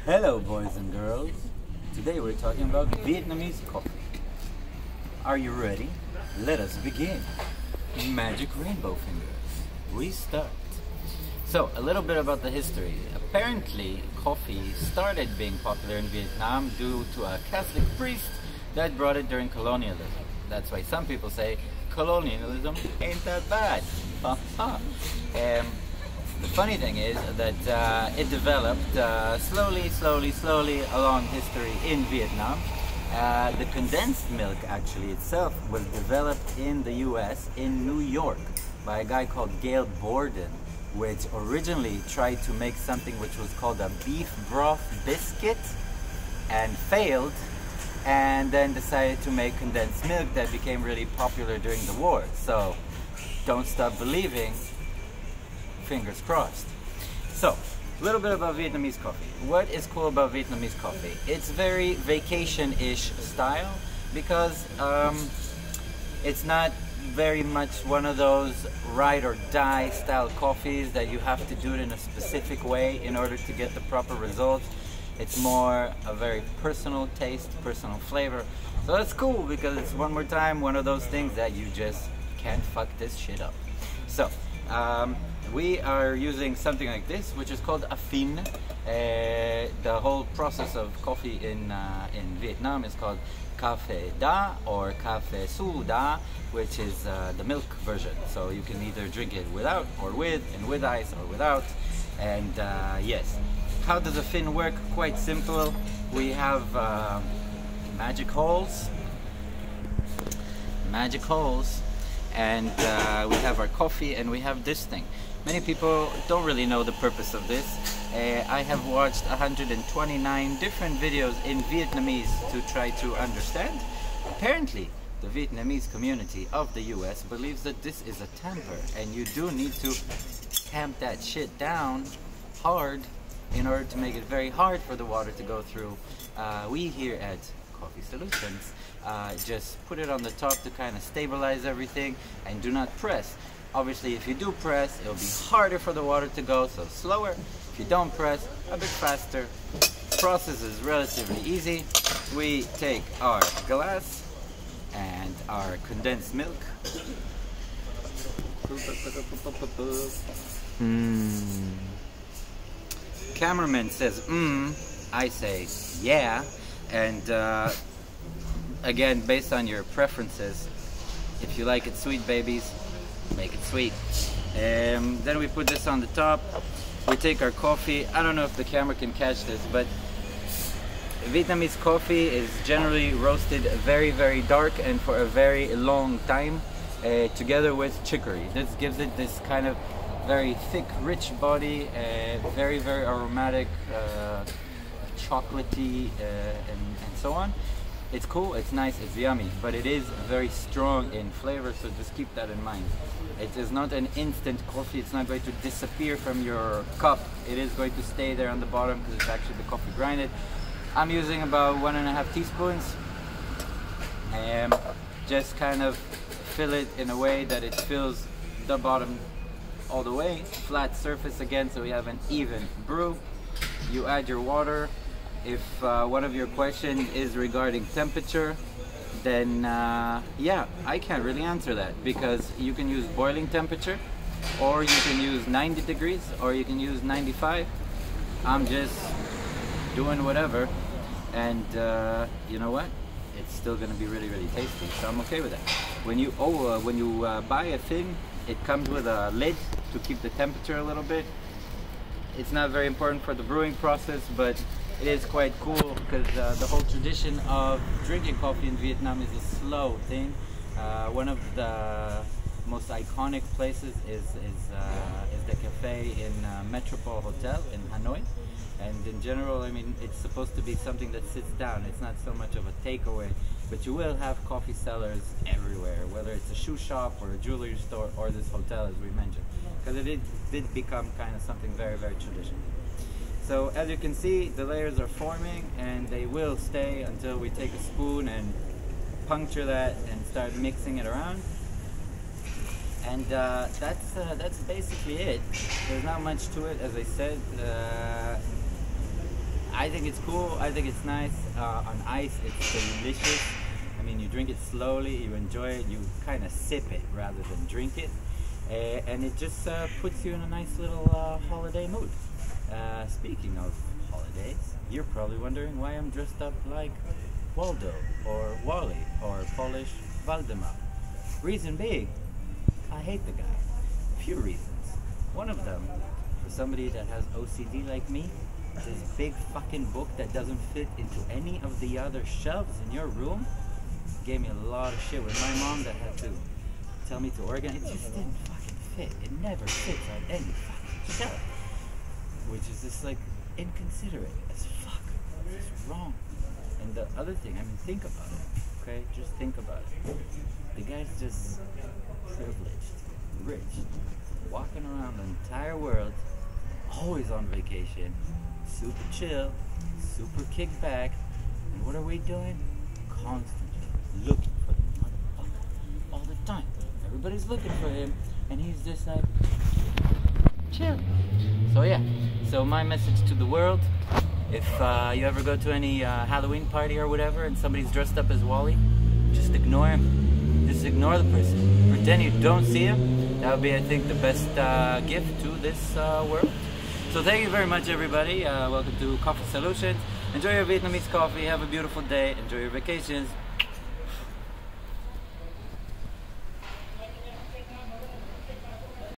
Hello boys and girls. Today we're talking about Vietnamese coffee. Are you ready? Let us begin. Magic rainbow fingers. We start. So, a little bit about the history. Apparently, coffee started being popular in Vietnam due to a Catholic priest that brought it during colonialism. That's why some people say colonialism ain't that bad. The funny thing is that it developed slowly along history in Vietnam. The condensed milk actually itself was developed in the US in New York by a guy called Gail Borden, which originally tried to make something which was called a beef broth biscuit and failed, and then decided to make condensed milk that became really popular during the war. So don't stop believing, fingers crossed. So, a little bit about Vietnamese coffee. What is cool about Vietnamese coffee? It's very vacation-ish style because it's not very much one of those ride or die style coffees that you have to do it in a specific way in order to get the proper results. It's more a very personal taste, personal flavor. So that's cool because it's one more time one of those things that you just can't fuck this shit up. So, we are using something like this, which is called a phin. The whole process of coffee in Vietnam is called cà phê đá or cà phê su đá, which is the milk version. So you can either drink it without or with, and with ice or without. And yes, how does a phin work? Quite simple. We have magic holes, and we have our coffee, and we have this thing. Many people don't really know the purpose of this. I have watched 129 different videos in Vietnamese to try to understand. Apparently, the Vietnamese community of the US believes that this is a tamper, and you do need to tamp that shit down hard in order to make it very hard for the water to go through. We here at Coffee Solutions just put it on the top to kind of stabilize everything, and do not press. Obviously, if you do press, it'll be harder for the water to go, so slower. If you don't press, a bit faster. The process is relatively easy. We take our glass and our condensed milk. Cameraman says I say yeah, and again, based on your preferences, if you like it sweet, babies, make it sweet. Then we put this on the top. We take our coffee. I don't know if the camera can catch this, but Vietnamese coffee is generally roasted very dark and for a very long time, together with chicory. This gives it this kind of very thick, rich body, very aromatic, chocolatey, and so on. It's cool, it's nice, it's yummy, but it is very strong in flavor, so just keep that in mind. It is not an instant coffee. It's not going to disappear from your cup. It is going to stay there on the bottom because it's actually the coffee grinded. I'm using about 1.5 teaspoons. Just kind of fill it in a way that it fills the bottom all the way. Flat surface again, so we have an even brew. You add your water. If one of your questions is regarding temperature, then yeah, I can't really answer that, because you can use boiling temperature, or you can use 90 degrees, or you can use 95. I'm just doing whatever, and you know what? It's still gonna be really tasty, so I'm okay with that. When you buy a thing, it comes with a lid to keep the temperature a little bit. It's not very important for the brewing process, but it is quite cool because the whole tradition of drinking coffee in Vietnam is a slow thing. One of the most iconic places is the cafe in Metropole Hotel in Hanoi. And in general, I mean, it's supposed to be something that sits down. It's not so much of a takeaway, but you will have coffee sellers everywhere, whether it's a shoe shop or a jewelry store or this hotel, as we mentioned, because it did become kind of something very traditional. So as you can see, the layers are forming, and they will stay until we take a spoon and puncture that and start mixing it around. And that's basically it. There's not much to it, as I said. I think it's cool. I think it's nice. On ice, it's delicious. I mean, you drink it slowly, you enjoy it, you kind of sip it rather than drink it. And it just puts you in a nice little holiday mood. Speaking of holidays, you're probably wondering why I'm dressed up like Waldo or Wally or Polish Waldemar. Reason being, I hate the guy. A few reasons. One of them, for somebody that has OCD like me, this big fucking book that doesn't fit into any of the other shelves in your room gave me a lot of shit with my mom that had to tell me to organize. It just didn't fucking fit. It never fits on any fucking shelf. Which is just like inconsiderate as fuck. It's just wrong. And the other thing, I mean, think about it, okay? Just think about it. The guy's just privileged, rich, walking around the entire world, always on vacation, super chill, super kick back. And what are we doing? Constantly looking for the motherfucker all the time. Everybody's looking for him, and he's just like, chill. So yeah, so my message to the world, if you ever go to any Halloween party or whatever and somebody's dressed up as Wally, just ignore him. Just ignore the person. Pretend you don't see him. That would be, I think, the best gift to this world. So thank you very much, everybody. Welcome to Coffee Solutions. Enjoy your Vietnamese coffee. Have a beautiful day. Enjoy your vacations.